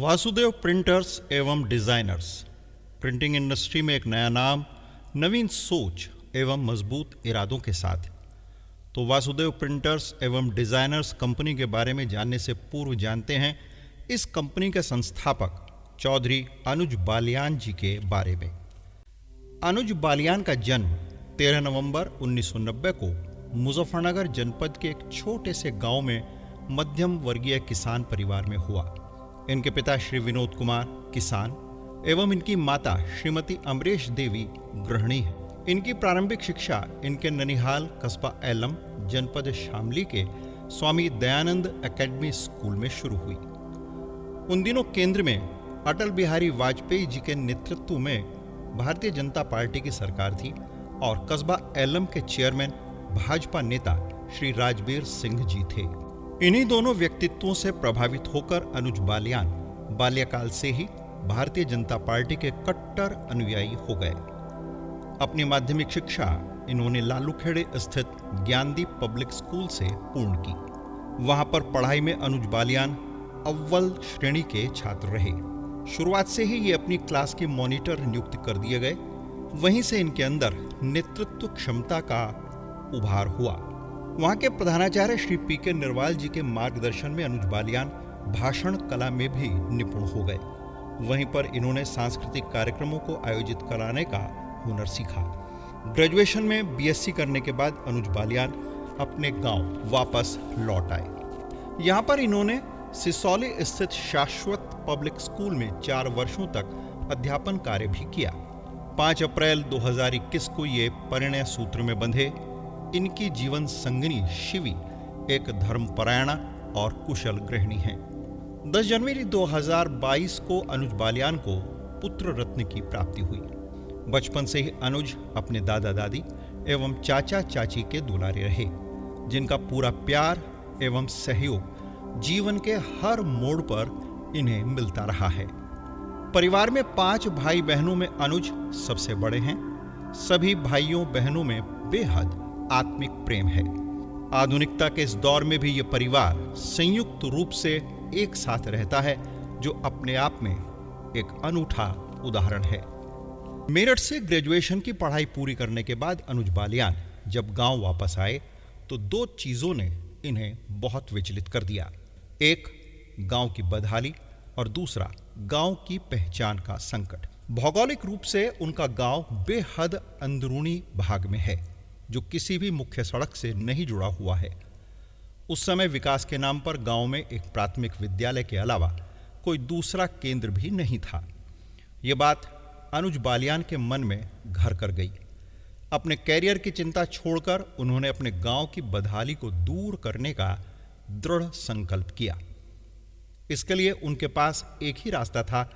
Vasudev printers एवं designers. Printing industry में एक नया नाम, नवीन सोच एवं मजबूत इरादों के साथ। तो वासुदेव प्रिंटर्स एवं डिजाइनर्स कंपनी के बारे में जानने से पूर्व जानते हैं इस कंपनी के संस्थापक चौधरी अनुज बालियान जी के बारे में। अनुज बालियान का जन्म 13 नवंबर 1990 को मुजफ्फरनगर जनपद के एक छोटे से गांव में मध्यम वर्गीय किसान परिवार में हुआ। इनके पिता श्री विनोद कुमार किसान एवं इनकी माता श्रीमती अमरेश देवी गृहिणी है। इनकी प्रारंभिक शिक्षा इनके ननिहाल कस्बा एलम जनपद शामली के स्वामी दयानंद एकेडमी स्कूल में शुरू हुई। उन दिनों केंद्र में अटल बिहारी वाजपेयी जी के नेतृत्व में भारतीय जनता पार्टी की सरकार थी और कस्बा एलम के चेयरमैन भाजपा नेता श्री राजबीर सिंह जी थे। इन्हीं दोनों व्यक्तित्वों से प्रभावित होकर अनुज बालियान बाल्यकाल से ही भारतीय जनता पार्टी के कट्टर अनुयायी हो गए। अपनी माध्यमिक शिक्षा इन्होंने लालूखेड़े स्थित ज्ञानदीप पब्लिक स्कूल से पूर्ण की। वहां पर पढ़ाई में अनुज बालियान अव्वल श्रेणी के छात्र रहे। शुरुआत से ही ये अपनी क्लास के मॉनिटर नियुक्त कर दिए गए। वहीं से इनके अंदर नेतृत्व क्षमता का उभार हुआ। वहां के प्रधानाचार्य श्री पी.के. निर्वाल जी के मार्गदर्शन में अनुज बालियान भाषण कला में भी निपुण हो गए। वहीं पर इन्होंने सांस्कृतिक कार्यक्रमों को आयोजित कराने का हुनर सीखा। ग्रेजुएशन में बीएससी करने के बाद अनुज बालियान अपने गांव वापस लौट आए। यहां पर इन्होंने सिसौली स्थित शाश्वत पब्लिक स्कूल में 4 वर्षों तक अध्यापन कार्य भी किया। 5 अप्रैल 2021 को ये परिणय सूत्र में बंधे। इनकी जीवन संगिनी शिवी एक धर्मपरायणा और कुशल गृहिणी हैं। 10 जनवरी 2022 को अनुज बालियान को पुत्र रत्न की प्राप्ति हुई। बचपन से ही अनुज अपने दादा दादी एवं चाचा चाची के दुलारे रहे, जिनका पूरा प्यार एवं सहयोग जीवन के हर मोड़ पर इन्हें मिलता रहा है। परिवार में 5 भाई बहनों में अनुज सबसे बड़े हैं। सभी भाइयों बहनों में बेहद आत्मिक प्रेम है। आधुनिकता के इस दौर में भी यह परिवार संयुक्त रूप से एक साथ रहता है, जो अपने आप में एक अनूठा उदाहरण है। मेरठ से ग्रेजुएशन की पढ़ाई पूरी करने के बाद अनुज बालियान जब गांव वापस आए तो 2 चीजों ने इन्हें बहुत विचलित कर दिया। एक, गांव की बदहाली और दूसरा, गांव की पहचान का संकट। भौगोलिक रूप से उनका गांव बेहद अंदरूनी भाग में है, जो किसी भी मुख्य सड़क से नहीं जुड़ा हुआ है। उस समय विकास के नाम पर गांव में एक प्राथमिक विद्यालय के अलावा कोई दूसरा केंद्र भी नहीं था। यह बात अनुज बालियान के मन में घर कर गई। अपने कैरियर की चिंता छोड़कर उन्होंने अपने गांव की बदहाली को दूर करने का दृढ़ संकल्प किया। इसके लिए उनके पास एक ही रास्ता था।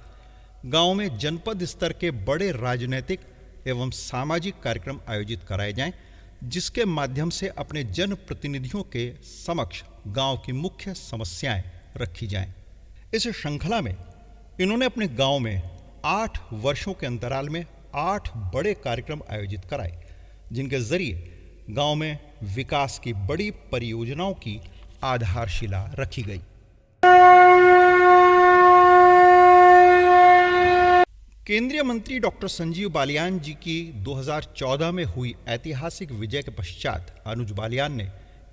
गांव में जनपद स्तर के बड़े राजनीतिक एवं सामाजिक कार्यक्रम आयोजित कराए जाएं, जिसके माध्यम से अपने जनप्रतिनिधियों के समक्ष गांव की मुख्य समस्याएं रखी जाएं। इस श्रृंखला में इन्होंने अपने गांव में 8 वर्षों के अंतराल में 8 बड़े कार्यक्रम आयोजित कराए, जिनके जरिए गांव में विकास की बड़ी परियोजनाओं की आधारशिला रखी गई। केंद्रीय मंत्री डॉक्टर संजीव बालियान जी की 2014 में हुई ऐतिहासिक विजय के पश्चात अनुज बालियान ने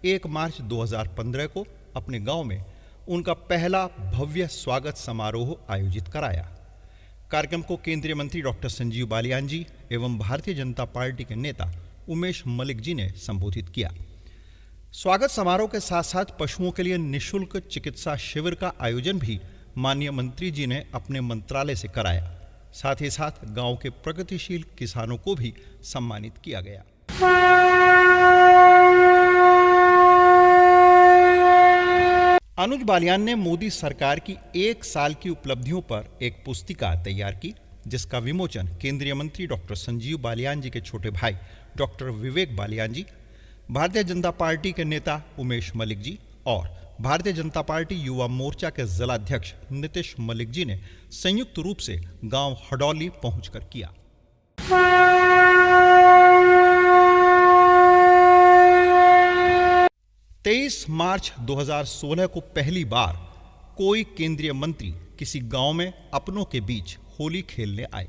1 मार्च 2015 को अपने गांव में उनका पहला भव्य स्वागत समारोह आयोजित कराया। कार्यक्रम को केंद्रीय मंत्री डॉक्टर संजीव बालियान जी एवं भारतीय जनता पार्टी के नेता उमेश मलिक जी ने संबोधित किया। स्वागत समारोह के साथ साथ पशुओं के लिए निःशुल्क चिकित्सा शिविर का आयोजन भी माननीय मंत्री जी ने अपने मंत्रालय से कराया। साथ ही साथ गांव के प्रगतिशील किसानों को भी सम्मानित किया गया। अनुज बालियान ने मोदी सरकार की 1 साल की उपलब्धियों पर एक पुस्तिका तैयार की, जिसका विमोचन केंद्रीय मंत्री डॉक्टर संजीव बालियान जी के छोटे भाई डॉक्टर विवेक बालियान जी, भारतीय जनता पार्टी के नेता उमेश मलिक जी और भारतीय जनता पार्टी युवा मोर्चा के जिलाध्यक्ष नीतीश मलिक जी ने संयुक्त रूप से गांव हडौली पहुंचकर किया। 23 मार्च 2016 को पहली बार कोई केंद्रीय मंत्री किसी गांव में अपनों के बीच होली खेलने आए।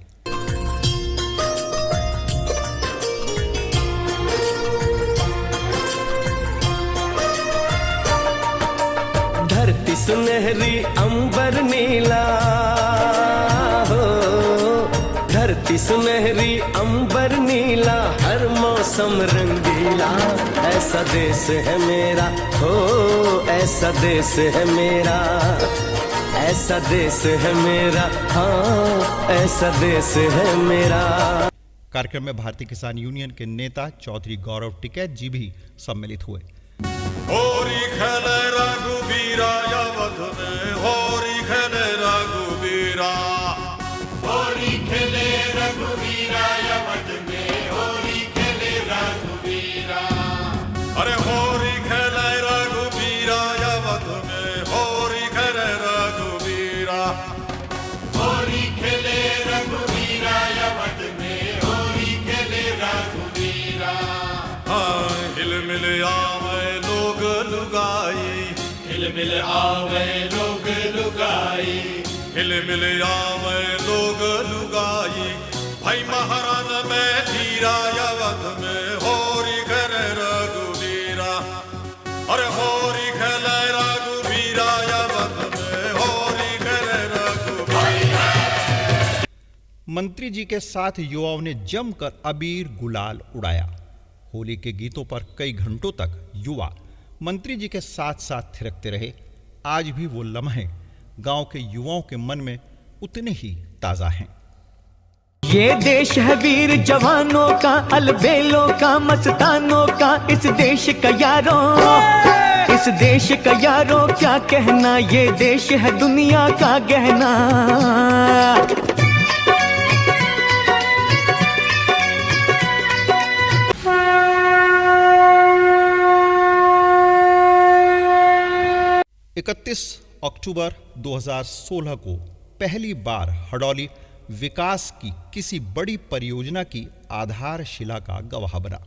धरती सुनहरी अंबर नीला हो, धरती सुनहरी अंबर नीला, हर मौसम रंगीला, ऐसा देश है मेरा हो, ऐसा देश है मेरा, ऐसा देश है मेरा, हाँ ऐसा देश है मेरा। कार्यक्रम में भारतीय किसान यूनियन के नेता चौधरी गौरव टिकैत जी भी सम्मिलित हुए। होरी खेले रघुबीरा अवध में, होरी खेले रघुबीरा, होली खेले रघुवीरा अवध में, होली खेले रघुवीरा। अरे होरी खेले रघुबीरा अवध में, होरी खेले रघुबीरा, होली खेले रघुवीरा अवध में, होली खेले रघुवीरा। हाँ हिल मिल आवे लोग लुगाई, हिल मिल आवे लोग लुगाई, हिल मिल आवे लोग लुगाई, भाई महाराज में धीरा अवध में, होरी खेले रघुबीरा, अरे होरी खेले रघुबीरा अवध में, होरी खेले रघुबीरा। मंत्री जी के साथ युवाओं ने जमकर अबीर गुलाल उड़ाया। होली के गीतों पर कई घंटों तक युवा मंत्री जी के साथ साथ थिरकते रहे। आज भी वो लम्हे गांव के युवाओं के मन में उतने ही ताजा हैं। ये देश है वीर जवानों का, अलबेलों का, मस्तानों का, इस देश का यारों, इस देश का यारों क्या कहना, ये देश है दुनिया का गहना। इकतीस अक्टूबर 2016 को पहली बार हडौली विकास की किसी बड़ी परियोजना की आधारशिला का गवाह बना।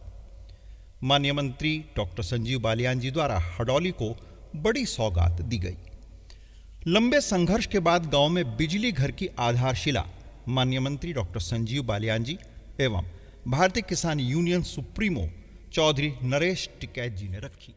माननीय मंत्री डॉक्टर संजीव बालियान जी द्वारा हडौली को बड़ी सौगात दी गई। लंबे संघर्ष के बाद गांव में बिजली घर की आधारशिला माननीय मंत्री डॉक्टर संजीव बालियान जी एवं भारतीय किसान यूनियन सुप्रीमो चौधरी नरेश टिकैत जी ने रखी।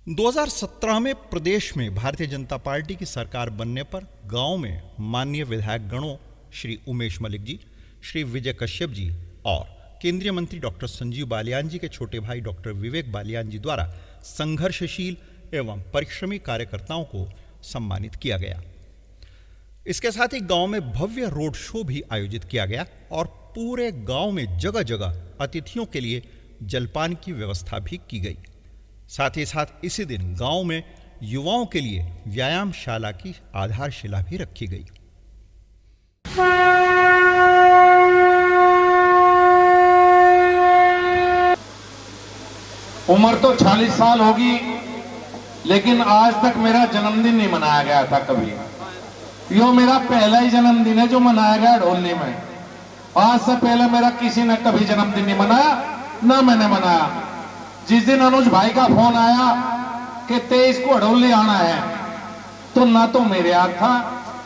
2017 में प्रदेश में भारतीय जनता पार्टी की सरकार बनने पर गांव में माननीय विधायक गणों श्री उमेश मलिक जी, श्री विजय कश्यप जी और केंद्रीय मंत्री डॉक्टर संजीव बालियान जी के छोटे भाई डॉक्टर विवेक बालियान जी द्वारा संघर्षशील एवं परिश्रमी कार्यकर्ताओं को सम्मानित किया गया। इसके साथ ही गांव में भव्य रोड शो भी आयोजित किया गया और पूरे गांव में जगह जगह अतिथियों के लिए जलपान की व्यवस्था भी की गई। साथ ही साथ इसी दिन गांव में युवाओं के लिए व्यायामशाला की आधारशिला भी रखी गई। उम्र तो 40 साल होगी, लेकिन आज तक मेरा जन्मदिन नहीं मनाया गया था कभी। यो मेरा पहला ही जन्मदिन है जो मनाया गया ढोलनी में। आज से पहले मेरा किसी ने कभी जन्मदिन नहीं मनाया, ना मैंने मनाया। जिस दिन अनुज भाई का फोन आया कि 23 को हड़ौली आना है, तो ना तो मेरे याद था,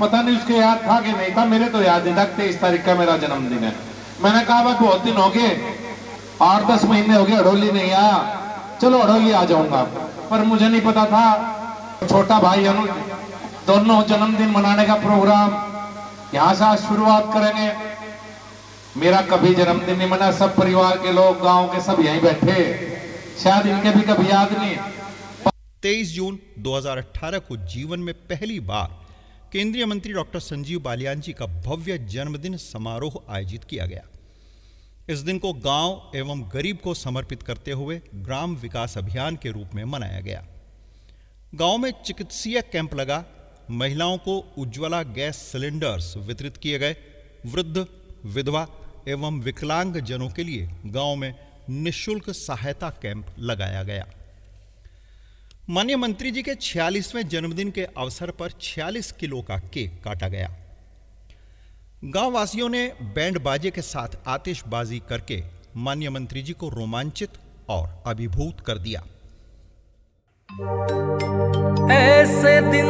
पता नहीं उसके याद था कि नहीं था, मेरे तो याद नहीं था 23 तारीख का मेरा जन्मदिन है। मैंने कहा भाई बहुत दिन हो गए, 8-10 महीने हो गए हड़ौली नहीं आया, चलो हड़ौली आ जाऊंगा। पर मुझे नहीं पता था छोटा भाई अनुज दोनों जन्मदिन मनाने का प्रोग्राम यहां से आज शुरुआत करेंगे। मेरा कभी जन्मदिन नहीं मना, सब परिवार के लोग गांव के सब यहीं बैठे, शायद इनके भी कभी याद नहीं। 23 जून 2018 को जीवन में पहली बार केंद्रीय मंत्री डॉक्टर संजीव बालियान जी का भव्य जन्मदिन समारोह आयोजित किया गया। इस दिन को गांव एवं गरीब को समर्पित करते हुए ग्राम विकास अभियान के रूप में मनाया गया। गांव में चिकित्सीय कैंप लगा, महिलाओं को उज्ज्वला गैस सिलेंडर्स वितरित किए गए, वृद्ध, विधवा एवं विकलांग जनों के लिए गांव में निःशुल्क सहायता कैंप लगाया गया। माननीय मंत्री जी के 46वें जन्मदिन के अवसर पर 46 किलो का केक काटा गया। गांव वासियों ने बैंड बाजे के साथ आतिशबाजी करके माननीय मंत्री जी को रोमांचित और अभिभूत कर दिया। ऐसे दिन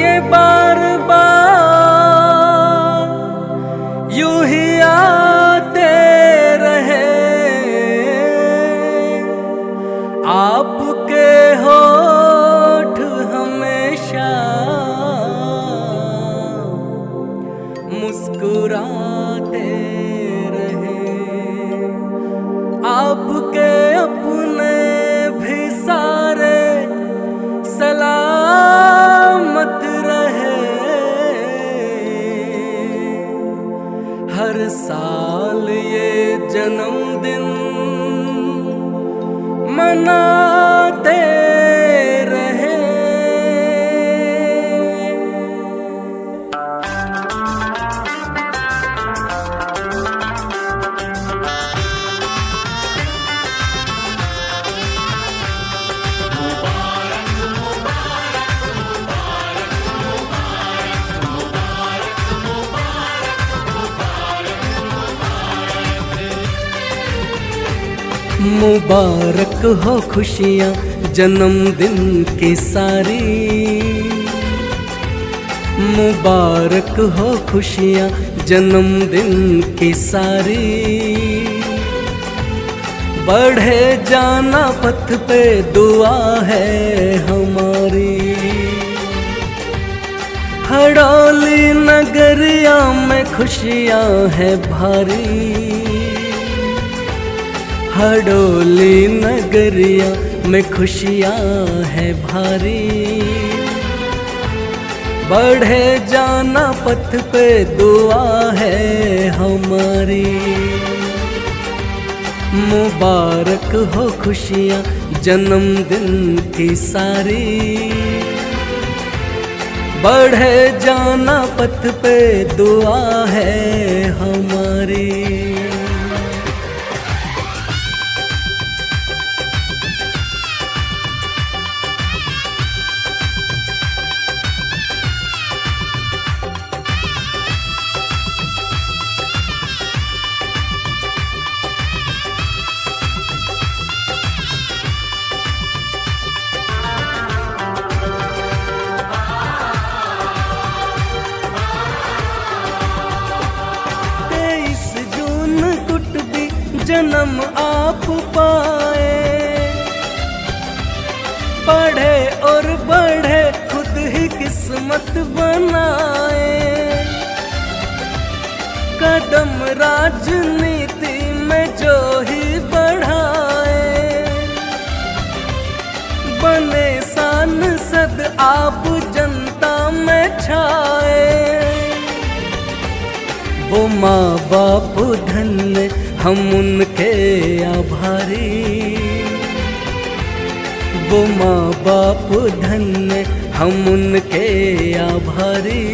ये बार बार यूं ही आते रहे, आपके होठ हमेशा मुस्कुराते रहे, आपके अपने भी सारे सलामत रहे। हर साल ये जन्मदिन मनाते रहे। मुबारक हो खुशियाँ जन्मदिन की सारी, मुबारक हो खुशियाँ जन्मदिन की सारी। बढ़े जाना पथ पे दुआ है हमारी, हड़ौली नगरिया में खुशियाँ है भारी, हड़ौली नगरिया में खुशियाँ है भारी। बढ़े जाना पथ पे दुआ है हमारी। मुबारक हो खुशियाँ जन्मदिन की सारी, बढ़े जाना पथ पे दुआ है हमारी। जन्म आप पाए, पढ़े और बढ़े खुद ही किस्मत बनाए। कदम राजनीति में जो ही बढ़ाए, बने सांसद आप जनता में छाए। वो माँ बाप धन्य हम उनके आभारी, वो माँ बाप धन्य हम उनके आभारी।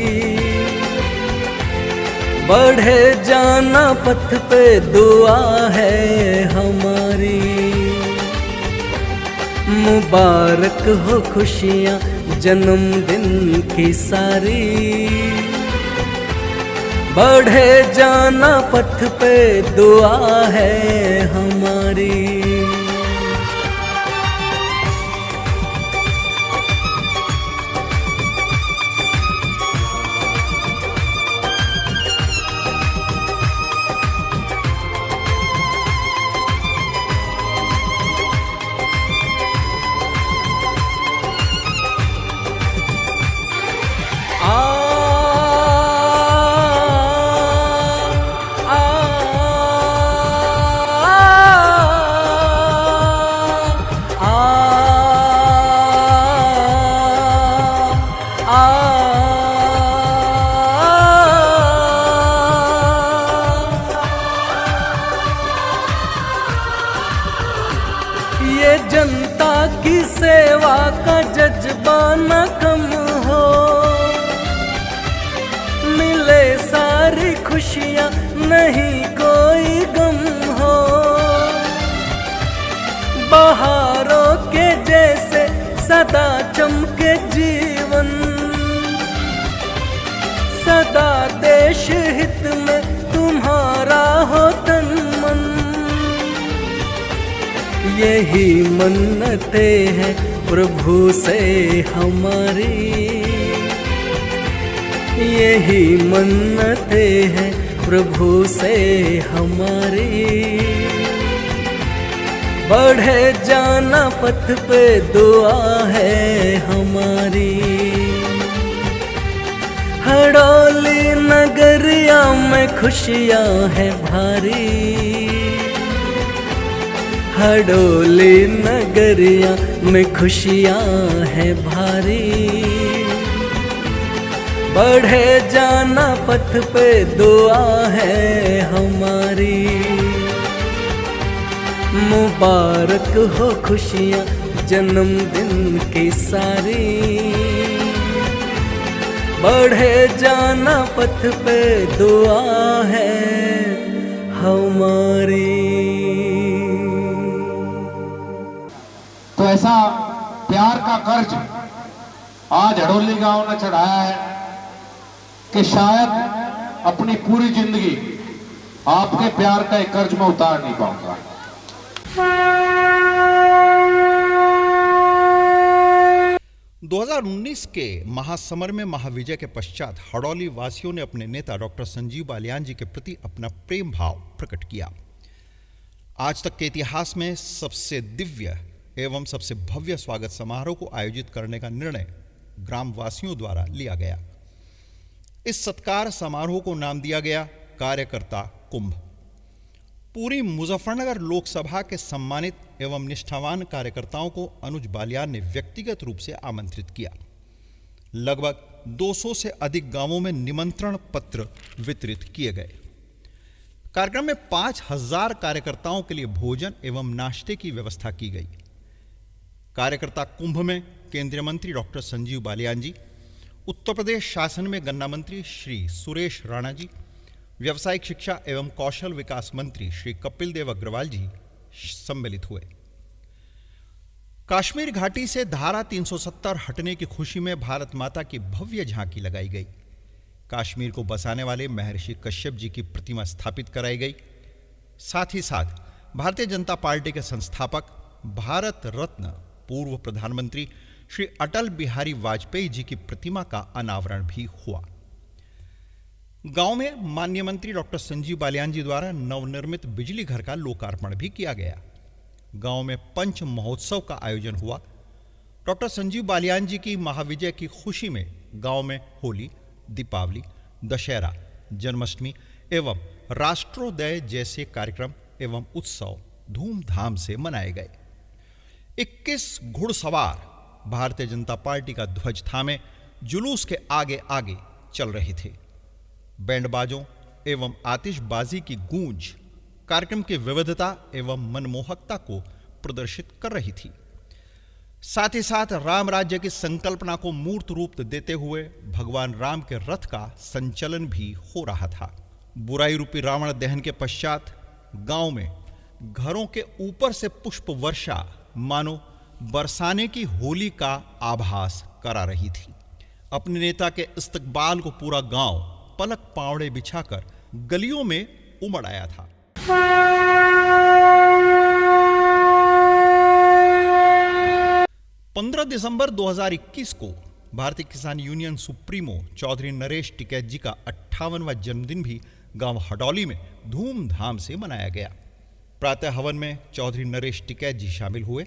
बढ़े जाना पथ पे दुआ है हमारी। मुबारक हो खुशियाँ जन्मदिन की सारी, बढ़े जाना पथ पे दुआ है हमारी। ये जनता की सेवा का जज्बा न कम हो, मिले सारी खुशियाँ नहीं कोई गम हो। बहारों के जैसे सदा चमके जीवन, सदा देश हित में तुम्हारा हो तन मन। यही मन्नतें हैं प्रभु से हमारी यही मन्नतें हैं प्रभु से हमारी। बढ़े जाना पथ पे दुआ है हमारी। हड़ौली नगरिया में खुशियाँ हैं भारी। हड़ौली नगरिया में खुशियाँ हैं भारी। बढ़े जाना पथ पे दुआ है हमारी। मुबारक हो खुशियाँ जन्मदिन की सारी। बढ़े जाना पथ पे दुआ है हमारी। तो ऐसा प्यार का कर्ज आज हड़ौली गांव ने चढ़ाया है कि शायद अपनी पूरी जिंदगी आपके प्यार का एक कर्ज में उतार नहीं पाऊंगा। 2019 के महासमर में महाविजय के पश्चात हड़ौली वासियों ने अपने नेता डॉक्टर संजीव बालियान जी के प्रति अपना प्रेम भाव प्रकट किया। आज तक के इतिहास में सबसे दिव्य एवं सबसे भव्य स्वागत समारोह को आयोजित करने का निर्णय ग्रामवासियों द्वारा लिया गया। इस सत्कार समारोह को नाम दिया गया कार्यकर्ता कुंभ। पूरी मुजफ्फरनगर लोकसभा के सम्मानित एवं निष्ठावान कार्यकर्ताओं को अनुज बालियान ने व्यक्तिगत रूप से आमंत्रित किया। लगभग 200 से अधिक गांवों में निमंत्रण पत्र वितरित किए गए। कार्यक्रम में 5000 कार्यकर्ताओं के लिए भोजन एवं नाश्ते की व्यवस्था की गई। कार्यकर्ता कुंभ में केंद्रीय मंत्री डॉक्टर संजीव बालियान जी, उत्तर प्रदेश शासन में गन्ना मंत्री श्री सुरेश राणा जी, व्यावसायिक शिक्षा एवं कौशल विकास मंत्री श्री कपिल देव अग्रवाल जी सम्मिलित हुए। कश्मीर घाटी से धारा 370 हटने की खुशी में भारत माता की भव्य झांकी लगाई गई। कश्मीर को बसाने वाले महर्षि कश्यप जी की प्रतिमा स्थापित कराई गई। साथ ही साथ भारतीय जनता पार्टी के संस्थापक भारत रत्न पूर्व प्रधानमंत्री श्री अटल बिहारी वाजपेयी जी की प्रतिमा का अनावरण भी हुआ। गांव में माननीय मंत्री डॉक्टर संजीव बालियान जी द्वारा नवनिर्मित बिजली घर का लोकार्पण भी किया गया। गांव में पंच महोत्सव का आयोजन हुआ। डॉक्टर संजीव बालियान जी की महाविजय की खुशी में गांव में होली, दीपावली, दशहरा, जन्माष्टमी एवं राष्ट्रोदय जैसे कार्यक्रम एवं उत्सव धूमधाम से मनाए गए। 21 घुड़सवार भारतीय जनता पार्टी का ध्वज थामे जुलूस के आगे आगे चल रहे थे। बैंडबाजों एवं आतिशबाजी की गूंज कार्यक्रम की विविधता एवं मनमोहकता को प्रदर्शित कर रही थी। साथ ही साथ राम राज्य की संकल्पना को मूर्त रूप देते हुए भगवान राम के रथ का संचलन भी हो रहा था। बुराई रूपी रावण दहन के पश्चात गांव में घरों के ऊपर से पुष्प वर्षा मानो बरसाने की होली का आभास करा रही थी। अपने नेता के इस्तकबाल को पूरा गांव पलक पावड़े बिछाकर गलियों में उमड़ आया था। 15 दिसंबर 2021 को भारतीय किसान यूनियन सुप्रीमो चौधरी नरेश टिकैत जी का 58वां जन्मदिन भी गांव हडौली में धूमधाम से मनाया गया। प्रातः हवन में चौधरी नरेश टिकैत जी शामिल हुए।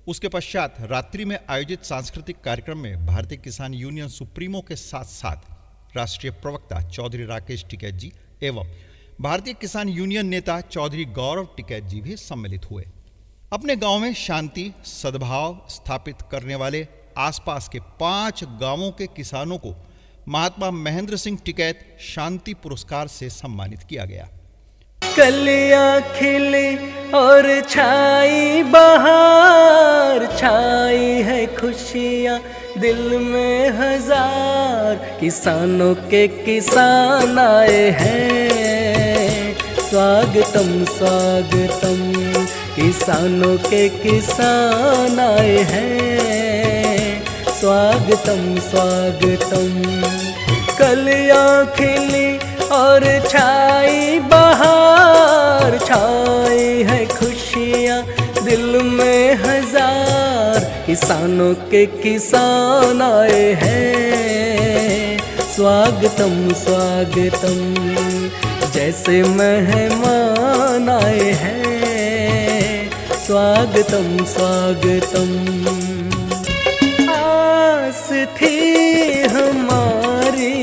उसके पश्चात रात्रि में आयोजित सांस्कृतिक कार्यक्रम में भारतीय किसान यूनियन सुप्रीमो के साथ साथ राष्ट्रीय प्रवक्ता चौधरी राकेश टिकैत जी एवं भारतीय किसान यूनियन नेता चौधरी गौरव टिकैत जी भी सम्मिलित हुए। अपने गांव में शांति सद्भाव स्थापित करने वाले आसपास के 5 गांवों के किसानों को महात्मा महेंद्र सिंह टिकैत शांति पुरस्कार से सम्मानित किया गया। कलियां खिली और छाई बहार, छाई है खुशियां दिल में हजार, किसानों के किसान आए हैं, स्वागतम स्वागतम, किसानों के किसान आए हैं, स्वागतम स्वागतम। कलियां खिली और छाई बहार, छाई है खुशी खुशियाँ दिल में हजार, किसानों के किसान आए हैं। स्वागतम स्वागतम, जैसे मेहमान आए हैं। स्वागतम स्वागतम, आस थी हमारी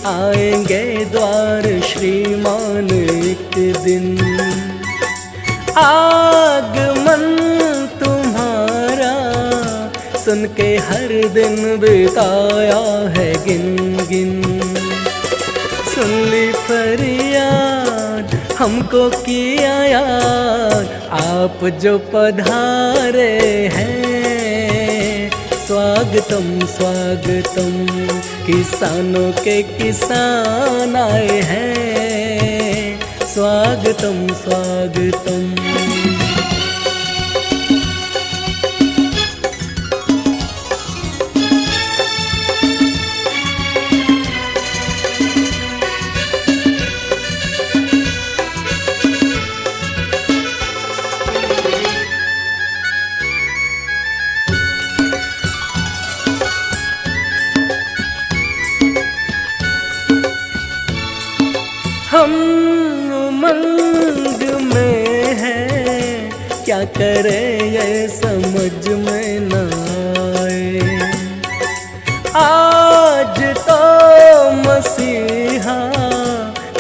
आएंगे द्वार श्रीमान एक दिन। आगमन तुम्हारा सुन के हर दिन बिताया है गिन गिन। सुन ली फरियाद हमको किया याद, आप जो पधारे हैं। स्वागतम स्वागतम, किसानों के किसान आए हैं। स्वागतम स्वागतम। हम उमंग में हैं, क्या करें ये समझ में न आए। आज तो मसीहा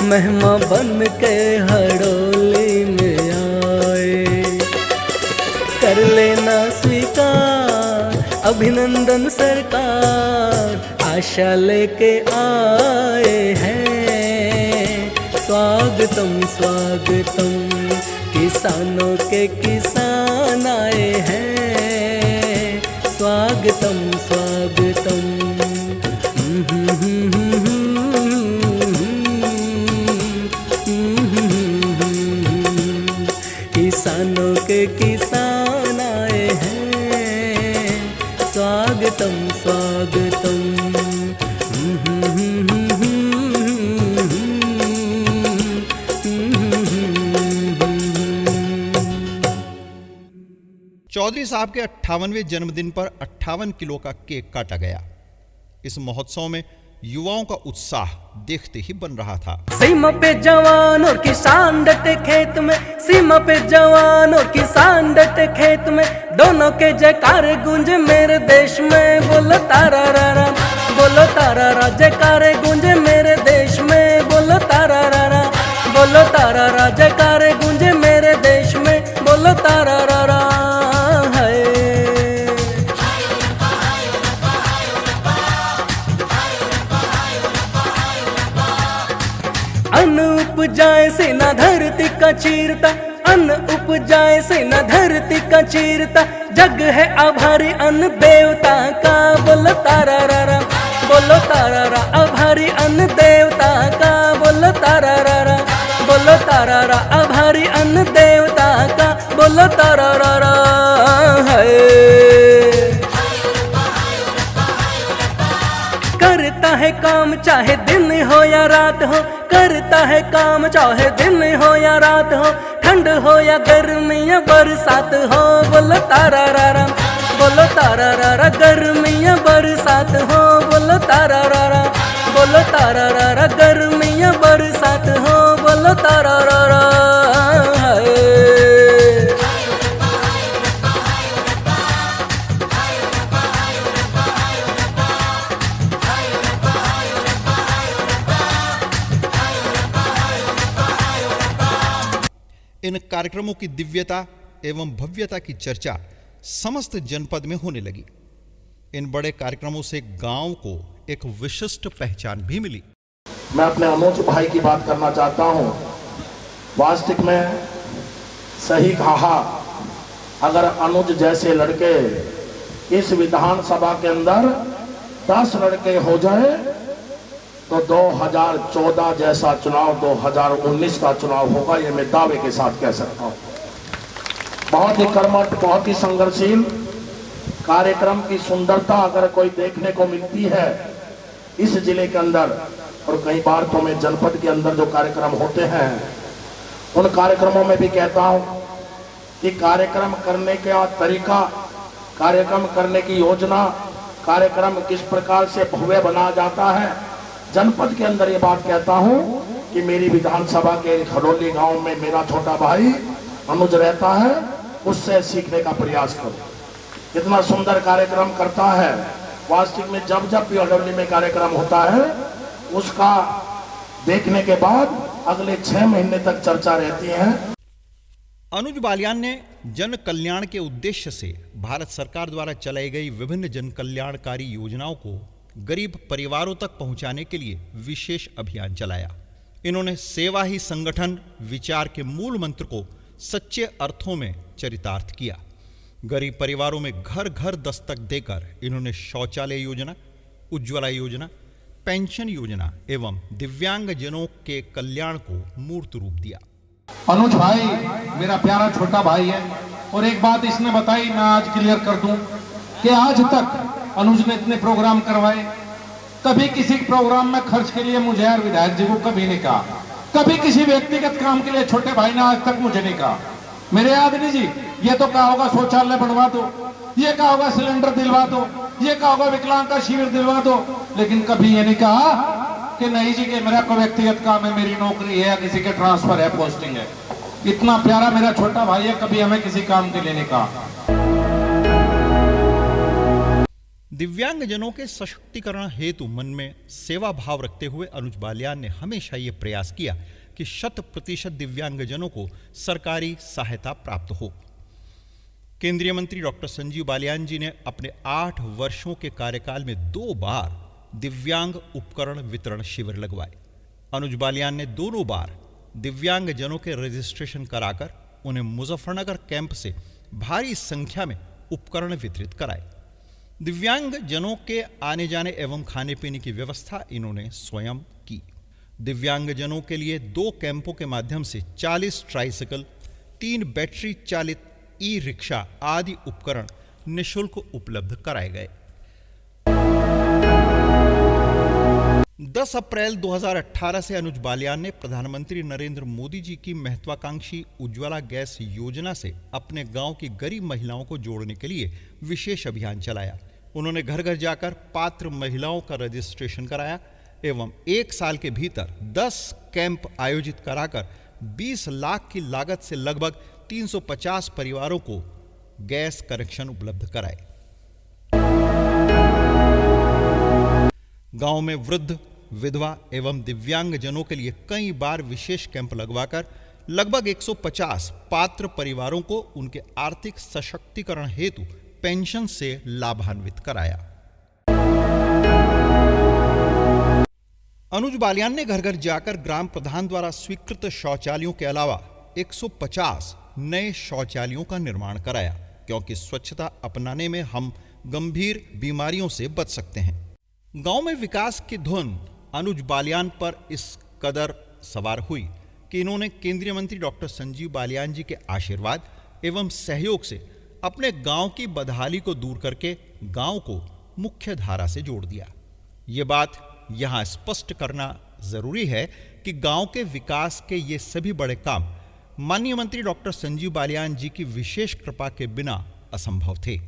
मेहमा बन के हड़ोली में आए। कर लेना स्वीकार अभिनंदन सरकार, आशा लेके आए हैं। स्वागतम स्वागतम, किसानों के किसान आए हैं। स्वागतम स्वागतम। किसानों के किसान आए हैं। स्वागतम स्वागतम। चौधरी साहब के 58वें जन्मदिन पर 58 किलो का केक काटा गया। इस महोत्सव में युवाओं का उत्साह देखते ही बन रहा था। सीमा पे जवान और किसान डटे खेत में, सीमा पे जवान और किसान डटे खेत में, दोनों के जयकारे गूंजे मेरे देश में। बोलो तारा रा, बोलो तारा रा, जयकारे गूंजे मेरे देश में। बोलो तारा रा, बोलो तारा रा, जयकारे गूंजे मेरे देश में। बोलो तारा रा। अन्न उपजाए से न धरती का चीरता, अन्न उपजाए से न धरती का चीरता, जग है आभारी अन्न देवता का। बोलो तारा रा, बोलो तारा रा, आभारी अन्न देवता का। बोलो तारा रा, बोलो तारा रा, आभारी अन्न देवता का। बोलो तारा रा है। करता है काम चाहे दिन हो या रात हो, करता है काम चाहे दिन हो या रात हो, ठंड हो या गर्मी या बरसात हो। बोलो तारा रा, बोलो तारा रा, गर्मी या बरसात हो। बोलो तारा रा, बोलो तारा रा, गर्मी या बरसात हो। बोलो तारा रा है। इन कार्यक्रमों की दिव्यता एवं भव्यता की चर्चा समस्त जनपद में होने लगी। इन बड़े कार्यक्रमों से गांव को एक विशिष्ट पहचान भी मिली। मैं अपने अनुज भाई की बात करना चाहता हूं। वास्तविक में सही कहा, अगर अनुज जैसे लड़के इस विधानसभा के अंदर 10 लड़के हो जाए तो 2014 जैसा चुनाव 2019 का चुनाव होगा, ये मैं दावे के साथ कह सकता हूं। बहुत ही कर्मठ, बहुत ही संघर्षशील कार्यक्रम की सुंदरता अगर कोई देखने को मिलती है इस जिले के अंदर, और कई बार तो मैं जनपद के अंदर जो कार्यक्रम होते हैं उन कार्यक्रमों में भी कहता हूं कि कार्यक्रम करने का तरीका, कार्यक्रम करने की योजना, कार्यक्रम किस प्रकार से भव्य बनाया जाता है। जनपद के अंदर ये बात कहता हूँ कि मेरी विधानसभा के खड़ोली गांव में मेरा छोटा भाई अनुज रहता है, उससे सीखने का प्रयास करो। इतना सुंदर कार्यक्रम करता है। वास्तविक में जब जब भी खड़ोली में कार्यक्रम होता है उसका देखने के बाद अगले 6 महीने तक चर्चा रहती है। अनुज बालियान ने जन कल्याण के उद्देश्य से भारत सरकार द्वारा चलाई गई विभिन्न जन कल्याणकारी योजनाओं को गरीब परिवारों तक पहुंचाने के लिए विशेष अभियान चलाया। इन्होंने सेवा ही संगठन विचार के मूल मंत्र को सच्चे अर्थों में चरितार्थ किया। गरीब परिवारों में घर घर दस्तक देकर इन्होंने शौचालय योजना, उज्ज्वला योजना, पेंशन योजना एवं दिव्यांगजनों के कल्याण को मूर्त रूप दिया। अनुज भाई मेरा प्यारा छोटा भाई है, और एक बात इसने बताई, मैं आज क्लियर कर दूं कि आज तक अनुज ने इतने प्रोग्राम करवाए, कभी किसी प्रोग्राम में खर्च के लिए मुझे और विधायक जी को कभी नहीं कहा। कभी किसी व्यक्तिगत काम के लिए छोटे भाई ने आज तक मुझे नहीं कहा। मेरे आदमी जी ये तो कहा होगा शौचालय बनवा दो, ये कहा होगा सिलेंडर दिलवा दो, ये कहा होगा विकलांग का शिविर दिलवा दो, लेकिन कभी ये नहीं कहा कि नहीं जी कि मेरा कोई व्यक्तिगत काम है, मेरी नौकरी है या किसी के ट्रांसफर है, पोस्टिंग है। इतना प्यारा मेरा छोटा भाई है, कभी हमें किसी काम के लिए नहीं कहा। दिव्यांगजनों के सशक्तिकरण हेतु मन में सेवा भाव रखते हुए अनुज बालियान ने हमेशा ये प्रयास किया कि 100% दिव्यांगजनों को सरकारी सहायता प्राप्त हो। केंद्रीय मंत्री डॉक्टर संजीव बालियान जी ने अपने 8 वर्षों के कार्यकाल में 2 बार दिव्यांग उपकरण वितरण शिविर लगवाए। अनुज बालियान ने दोनों बार दिव्यांगजनों के रजिस्ट्रेशन कराकर उन्हें मुजफ्फरनगर कैंप से भारी संख्या में उपकरण वितरित कराए। दिव्यांगजनों के आने जाने एवं खाने पीने की व्यवस्था इन्होंने स्वयं की। दिव्यांगजनों के लिए 2 कैंपों के माध्यम से 40 ट्राइसिकल, 3 बैटरी चालित ई रिक्शा आदि उपकरण निःशुल्क उपलब्ध कराए गए। 10 अप्रैल 2018 से अनुज बालियान ने प्रधानमंत्री नरेंद्र मोदी जी की महत्वाकांक्षी उज्ज्वला गैस योजना से अपने गांव की गरीब महिलाओं को जोड़ने के लिए विशेष अभियान चलाया। उन्होंने घर घर जाकर पात्र महिलाओं का रजिस्ट्रेशन कराया एवं 1 साल के भीतर 10 कैंप आयोजित कराकर 20 लाख की लागत से लगभग 350 परिवारों को गैस कनेक्शन उपलब्ध कराए। गांव में वृद्ध, विधवा एवं दिव्यांगजनों के लिए कई बार विशेष कैंप लगवाकर लगभग 150 पात्र परिवारों को उनके आर्थिक सशक्तिकरण हेतु पेंशन से लाभान्वित कराया। अनुज बालियान ने घर घर जाकर ग्राम प्रधान द्वारा स्वीकृत शौचालयों के अलावा 150 नए शौचालयों का निर्माण कराया, क्योंकि स्वच्छता अपनाने में हम गंभीर बीमारियों से बच सकते हैं। गांव में विकास की धुन अनुज बालियान पर इस कदर सवार हुई कि इन्होंने केंद्रीय मंत्री डॉक्टर संजीव बालियान जी के आशीर्वाद एवं सहयोग से अपने गांव की बदहाली को दूर करके गांव को मुख्य धारा से जोड़ दिया। ये बात यहां स्पष्ट करना जरूरी है कि गांव के विकास के ये सभी बड़े काम माननीय मंत्री डॉक्टर संजीव बालियान जी की विशेष कृपा के बिना असंभव थे।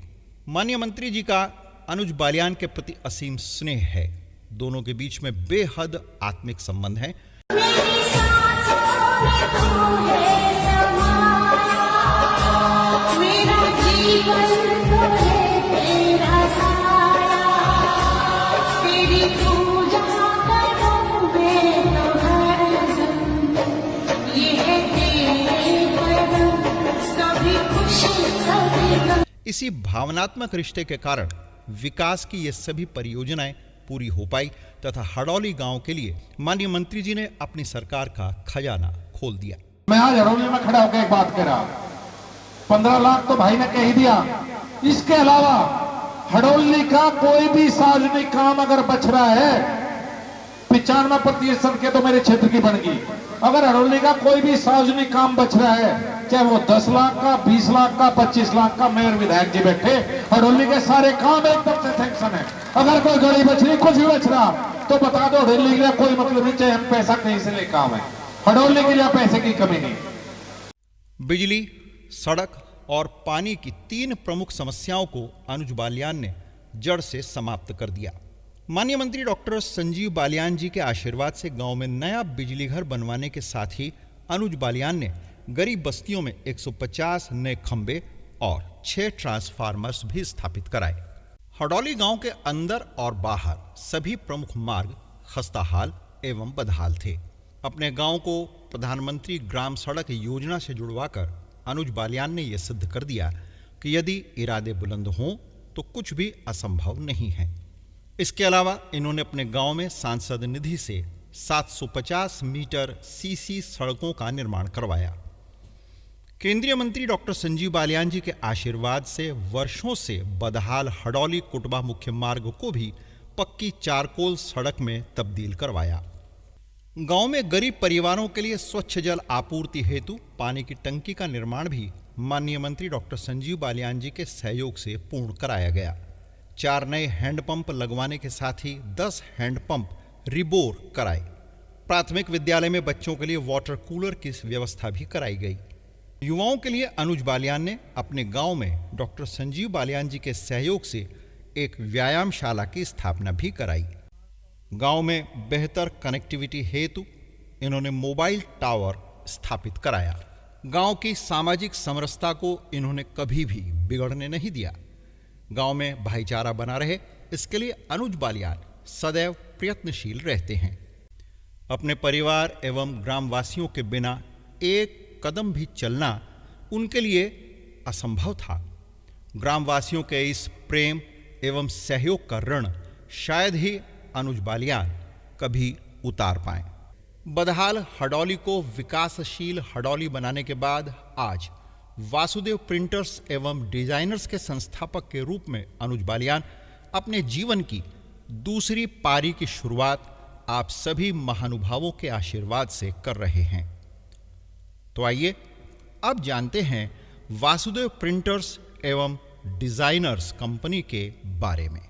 माननीय मंत्री जी का अनुज बालियान के प्रति असीम स्नेह है। दोनों के बीच में बेहद आत्मिक संबंध है। इसी भावनात्मक रिश्ते के कारण विकास की ये सभी परियोजनाएं पूरी हो पाई तथा हड़ौली गांव के लिए माननीय मंत्री जी ने अपनी सरकार का खजाना खोल दिया। मैं आज हड़ौली में खड़ा होकर एक बात कह रहा, 15 लाख तो भाई ने कह ही दिया। इसके अलावा हड़ौली का कोई भी सार्वजनिक काम अगर बच रहा है, 95% के तो मेरे क्षेत्र की बन गई। अगर हड़ौली का कोई भी सार्वजनिक काम बच रहा है, चाहे वो 10 लाख का, 20 लाख का, 25 लाख का, मेयर विधायक जी बैठे, हड़ौली के सारे काम एकदम से सैंक्शन है। अगर कोई गली बच रही, कुछ भी बच रहा तो बता दो, हड़ौली के लिए कोई मतलब नहीं, चाहे हम पैसा कहीं से ले काम है, हड़ौली के लिए पैसे की कमी नहीं। बिजली, सड़क और पानी की 3 प्रमुख समस्याओं को अनुज बालियान ने जड़ से समाप्त कर दिया। माननीय मंत्री डॉक्टर संजीव बालियान जी के आशीर्वाद से गांव में नया बिजली घर बनवाने के साथ ही अनुज बालियान ने गरीब बस्तियों में 150 नए खंबे और 6 ट्रांसफार्मर्स भी स्थापित कराए। हडौली गांव के अंदर और बाहर सभी प्रमुख मार्ग खस्ताहाल एवं बदहाल थे। अपने गांव को प्रधानमंत्री ग्राम सड़क योजना से जुड़वाकर अनुज बालियान ने यह सिद्ध कर दिया कि यदि इरादे बुलंद हों तो कुछ भी असंभव नहीं है। इसके अलावा इन्होंने अपने गांव में सांसद निधि से 750 मीटर सीसी सड़कों का निर्माण करवाया। केंद्रीय मंत्री डॉक्टर संजीव बालियान जी के आशीर्वाद से वर्षों से बदहाल हडौली कुटबा मुख्य मार्ग को भी पक्की चारकोल सड़क में तब्दील करवाया। गांव में गरीब परिवारों के लिए स्वच्छ जल आपूर्ति हेतु पानी की टंकी का निर्माण भी माननीय मंत्री डॉक्टर संजीव बालियान जी के सहयोग से पूर्ण कराया गया। 4 नए हैंडपंप लगवाने के साथ ही 10 हैंडपंप रिबोर कराए। प्राथमिक विद्यालय में बच्चों के लिए वाटर कूलर की व्यवस्था भी कराई गई। युवाओं के लिए अनुज बालियान ने अपने गांव में डॉक्टर संजीव बालियान जी के सहयोग से एक व्यायामशाला की स्थापना भी कराई। गांव में बेहतर कनेक्टिविटी हेतु इन्होंने मोबाइल टावर स्थापित कराया। गांव की सामाजिक समरसता को इन्होंने कभी भी बिगड़ने नहीं दिया। गांव में भाईचारा बना रहे, इसके लिए अनुज बालियान सदैव प्रयत्नशील रहते हैं। अपने परिवार एवं ग्रामवासियों के बिना एक कदम भी चलना उनके लिए असंभव था। ग्रामवासियों के इस प्रेम एवं सहयोग का ऋण शायद ही अनुज बालियान कभी उतार पाएं। बदहाल हडौली को विकासशील हडौली बनाने के बाद आज वासुदेव प्रिंटर्स एवं डिजाइनर्स के संस्थापक के रूप में अनुज बालियान अपने जीवन की दूसरी पारी की शुरुआत आप सभी महानुभावों के आशीर्वाद से कर रहे हैं। तो आइए अब जानते हैं वासुदेव प्रिंटर्स एवं डिजाइनर्स कंपनी के बारे में।